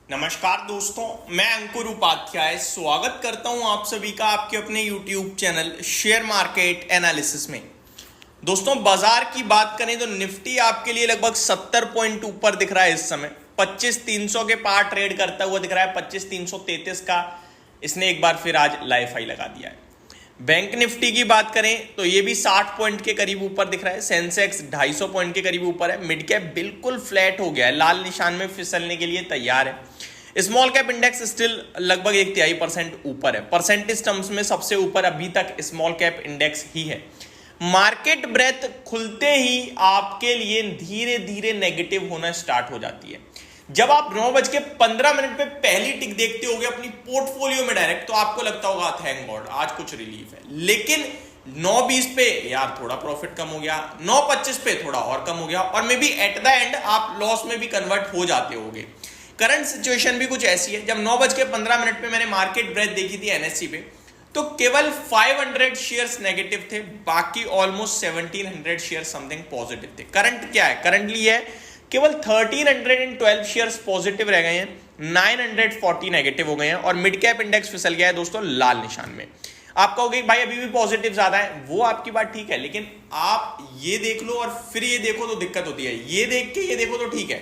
नमस्कार दोस्तों, मैं अंकुर उपाध्याय स्वागत करता हूं आप सभी का आपके अपने YouTube channel share market analysis में। दोस्तों, बाजार की बात करें तो निफ्टी आपके लिए लगभग 70 पॉइंट ऊपर दिख रहा है इस समय। 25,300 के पार ट्रेड करता हुआ दिख रहा है। 25,333 का इसने एक बार फिर आज लाइफ हाई लगा दिया है। बैंक निफ्टी की बात करें तो ये भी 60 पॉइंट के करीब ऊपर दिख रहा है। सेंसेक्स 250 पॉइंट के करीब ऊपर है। मिड कैप बिल्कुल फ्लैट हो गया है, लाल निशान में फिसलने के लिए तैयार है। स्मॉल कैप इंडेक्स स्टिल लगभग 1/3% ऊपर है। परसेंटेज टर्म्स में सबसे ऊपर अभी तक स्मॉल कैप इंडेक्स ही है। मार्केट ब्रेथ खुलते ही आपके लिए धीरे धीरे नेगेटिव होना स्टार्ट हो जाती है। जब आप 9:15 पे पहली टिक देखते होगे अपनी पोर्टफोलियो में डायरेक्ट, तो आपको लगता होगा थैंक गॉड आज कुछ रिलीफ है। लेकिन 9:20 पे यार थोड़ा प्रॉफिट कम हो गया, 9:25 पे थोड़ा और कम हो गया, और may be at the end आप लॉस में भी कन्वर्ट हो जाते होगे। करंट सिचुएशन भी कुछ ऐसी है। जब 9:15 पे मैंने मार्केट ब्रेथ देखी थी एनएससी पे, तो केवल 500 शेयर्स नेगेटिव थे, बाकी ऑलमोस्ट 1700 शेयर समथिंग पॉजिटिव थे। करंट क्या है? करंटली है केवल 1312 शेयर्स पॉजिटिव रह गए हैं, 940 नेगेटिव हो गए हैं, और मिड कैप इंडेक्स फिसल गया है दोस्तों लाल निशान में। आप कहोगे भाई अभी भी पॉजिटिव ज्यादा है, वो आपकी बात ठीक है, लेकिन आप ये देख लो और फिर ये देखो तो दिक्कत होती है। ये देख के ये देखो तो ठीक है,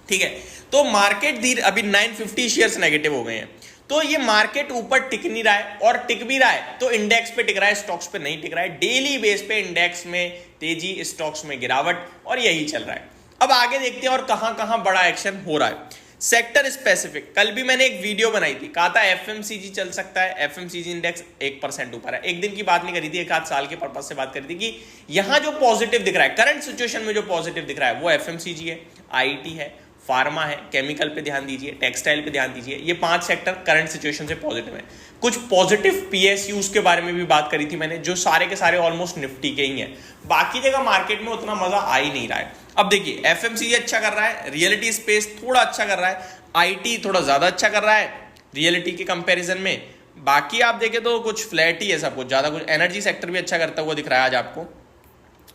ठीक है। तो मार्केट धीरे अभी 950 शेयर्स नेगेटिव हो गए हैं। तो ये मार्केट ऊपर टिक नहीं रहा है, और टिक भी रहा है तो इंडेक्स पे टिक रहा है, स्टॉक्स पे नहीं टिक रहा है। डेली बेस पे इंडेक्स में तेजी, स्टॉक्स में गिरावट, और यही चल रहा है। अब आगे देखते हैं और कहां कहां बड़ा एक्शन हो रहा है। सेक्टर स्पेसिफिक, कल भी मैंने एक वीडियो बनाई थी, कहा था एफएमसीजी चल सकता है। एफएमसीजी इंडेक्स 1% ऊपर है। एक दिन की बात नहीं करी थी, एक आध साल के पर्पज से बात करी थी कि यहां जो पॉजिटिव दिख रहा है करंट सिचुएशन में, जो पॉजिटिव दिख रहा है वो एफएमसीजी है, आईटी है, फार्मा है, केमिकल पे ध्यान दीजिए, टेक्सटाइल पे ध्यान दीजिए। ये 5 सेक्टर करंट सिचुएशन से पॉजिटिव है। कुछ पॉजिटिव पीएसयूज के बारे में भी बात करी थी मैंने, जो सारे के सारे ऑलमोस्ट निफ्टी के ही हैं। बाकी जगह मार्केट में उतना मजा आ ही नहीं रहा है। अब देखिए एफएमसीजी अच्छा कर रहा है, रियलिटी स्पेस थोड़ा अच्छा कर रहा है, आईटी थोड़ा ज्यादा अच्छा कर रहा है रियलिटी के कंपैरिजन में। बाकी आप देखें तो कुछ फ्लैट ही है सब कुछ, ज्यादा कुछ। एनर्जी सेक्टर भी अच्छा करता हुआ दिख रहा है आज आपको।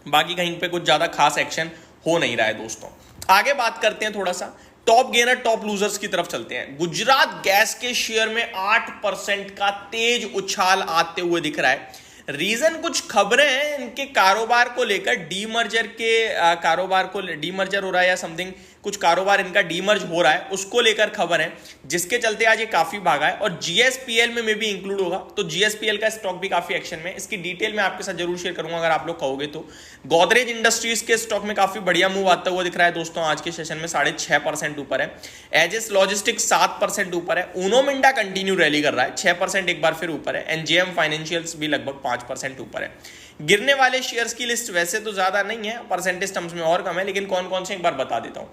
बाकी कहीं पे कुछ ज्यादा खास एक्शन हो नहीं रहा है दोस्तों। आगे बात करते हैं थोड़ा सा टॉप गेनर टॉप लूजर्स की तरफ चलते हैं। गुजरात गैस के शेयर में 8% का तेज उछाल आते हुए दिख रहा है। रीजन कुछ खबरें हैं इनके कारोबार को लेकर, डीमर्जर के कारोबार को, डीमर्जर हो रहा है या समथिंग, कुछ कारोबार इनका डीमर्ज हो रहा है, उसको लेकर खबर है, जिसके चलते आज ये काफी भागा है। और जीएसपीएल में भी इंक्लूड होगा, तो जीएसपीएल का स्टॉक भी काफी एक्शन में। इसकी डिटेल मैं आपके साथ जरूर शेयर करूंगा अगर आप लोग कहोगे तो। गोदरेज इंडस्ट्रीज के स्टॉक में काफी बढ़िया मूव आता हुआ दिख रहा है दोस्तों आज के सेशन में, 6.5% ऊपर है। एजिस लॉजिस्टिक्स 7% ऊपर है। ऊनो मिंडा कंटिन्यू रैली कर रहा है, 6% एक बार फिर ऊपर है। एनजेएम फाइनेंशियल्स भी लगभग 5% ऊपर है। गिरने वाले शेयर्स की लिस्ट वैसे तो ज्यादा नहीं है, परसेंटेज टर्म्स में और कम है, लेकिन कौन कौन से एक बार बता देता हूं।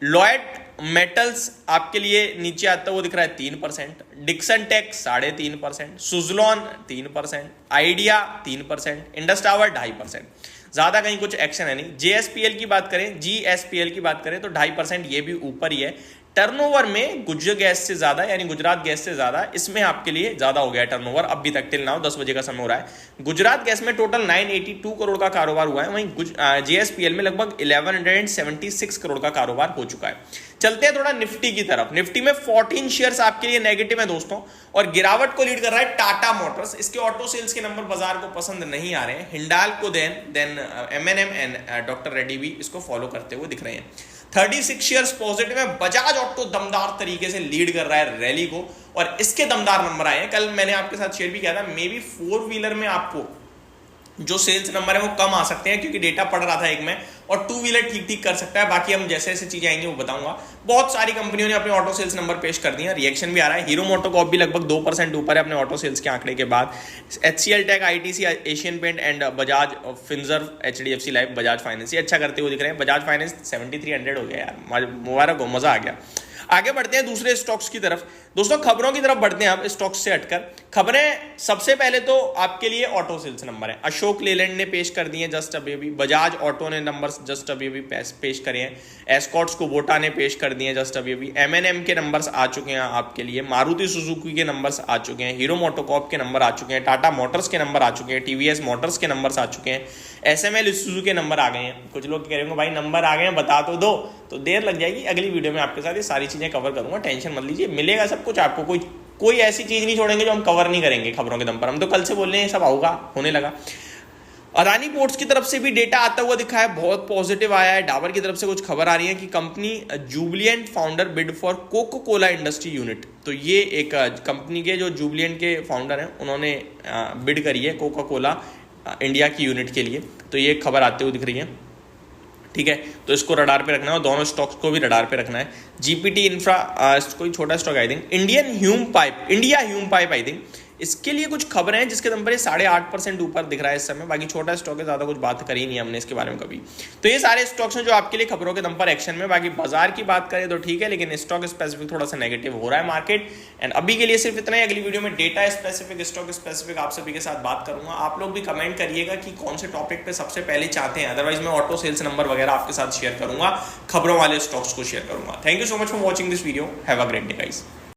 लॉयड मेटल्स आपके लिए नीचे आता हुआ दिख रहा है 3%, Dixon Tech 3.5%, Suzlon 3%, Idea 3%, Indus Tower 2.5%। ज्यादा कहीं कुछ एक्शन है नहीं। जेएसपीएल की बात करें, जीएसपीएल की बात करें तो 2.5% ये भी ऊपर ही है। टर्नओवर में गुजर गैस से ज्यादा, यानी गुजरात गैस से ज्यादा, इसमें आपके लिए ज्यादा हो गया टर्नओवर अभी तक, टिल नाउ 10 बजे का समय हो रहा है। गुजरात गैस में टोटल 982 करोड़ का कारोबार हुआ है, वहीं जेएसपीएल में लगभग 1176 करोड़ का कारोबार हो चुका है। चलते हैं थोड़ा निफ्टी की तरफ। निफ्टी में 14 शेयर्स आपके लिए नेगेटिव है दोस्तों, और गिरावट को लीड कर रहा है टाटा मोटर्स। इसके ऑटो सेल्स के नंबर बाजार को पसंद नहीं आ रहे हैं। Hindalco then M N M and doctor Reddy भी इसको फॉलो करते हुए दिख रहे हैं। 36 शेयर्स पॉजिटिव है। बजाज ऑटो दमदार तरीके से लीड कर रहा है रैली को, और इसके दमदार नंबर आए हैं। कल मैंने आपके साथ शेयर भी किया था, मे बी 4 व्हीलर में आपको जो सेल्स नंबर है वो कम आ सकते हैं, क्योंकि डेटा पढ़ रहा था एक में, और 2 व्हीलर ठीक ठीक कर सकता है। बाकी हम जैसे जैसे चीजें आएंगी वो बताऊंगा। बहुत सारी कंपनियों ने अपने ऑटो सेल्स नंबर पेश कर दिए, रिएक्शन भी आ रहा है। हीरो मोटोकॉर्प भी लगभग 2% ऊपर है अपने ऑटो सेल्स के आंकड़े के बाद। HCL tech, ITC, Asian paint and Bajaj Finserv, HDFC life, Bajaj finance ये अच्छा करते हुए दिख रहे हैं। बजाज फाइनेंस 7300 हो गया यार, मुबारक हो, मजा आ गया। आगे बढ़ते हैं दूसरे स्टॉक्स की तरफ दोस्तों। खबरों की तरफ बढ़ते हैं अब स्टॉक्स से हटकर। खबरें सबसे पहले तो आपके लिए ऑटो सेल्स नंबर है। अशोक लेलैंड ने पेश कर दिए जस्ट अभी अभी, बजाज ऑटो ने नंबर्स जस्ट अभी अभी पेश करे हैं, एस्कॉर्ट्स कुबोटा ने पेश कर दिए जस्ट अभी अभी, M&M के नंबर्स आ चुके हैं आपके लिए, मारुति सुजुकी के नंबर्स आ चुके हैं, हीरो मोटोकॉर्प के नंबर आ चुके हैं, टाटा मोटर्स के नंबर आ चुके हैं, TVS मोटर्स के नंबर्स आ चुके हैं, SML इसूजू के नंबर आ गए हैं। कुछ लोग कह रहे होंगे भाई नंबर आ गए हैं बता तो देर लग जाएगी, अगली वीडियो में आपके साथ ये सारी चीजें कवर करूंगा, टेंशन मत लीजिए, मिलेगा सब कुछ आपको, कोई ऐसी चीज नहीं छोड़ेंगे जो हम कवर नहीं करेंगे खबरों के दम पर। हम तो कल से बोल रहे हैं सब होगा, होने लगा। अदानी पोर्ट्स की तरफ से भी डेटा आता हुआ दिखा है, बहुत पॉजिटिव आया है। डाबर की तरफ से कुछ खबर आ रही है कि company Jubilant founder bid for Coca Cola industry unit, तो ये एक कंपनी के जो जुबिलिएंट के फाउंडर हैं उन्होंने बिड करी है कोका कोला इंडिया की यूनिट के लिए, तो ये खबर आते हुए दिख रही है। ठीक है, तो इसको रडार पे रखना है और दोनों स्टॉक्स को भी रडार पे रखना है। जीपीटी इंफ्रा कोई छोटा stock I think, India Hume pipe I think, इसके लिए कुछ खबरें हैं जिसके दम पर 8.5% ऊपर दिख रहा है इस समय। बाकी छोटा स्टॉक है, ज्यादा कुछ बात करी नहीं हमने इसके बारे में कभी। तो ये सारे स्टॉक्स हैं जो आपके लिए खबरों के दम पर एक्शन में। बाकी बाजार की बात करें तो ठीक है, लेकिन स्टॉक स्पेसिफिक थोड़ा सा नेगेटिव हो रहा है मार्केट। एंड अभी के लिए सिर्फ इतना ही, अगली वीडियो में डेटा स्पेसिफिक, स्टॉक स्पेसिफिक आप सभी के साथ बात करूंगा। आप लोग भी कमेंट करिएगा कि कौन से टॉपिक पे सबसे पहले चाहते हैं, अदरवाइज मैं ऑटो सेल्स नंबर वगैरह आपके साथ शेयर करूंगा, खबरों वाले स्टॉक्स को शेयर करूंगा। Thank you so much for watching this video, have a great day guys.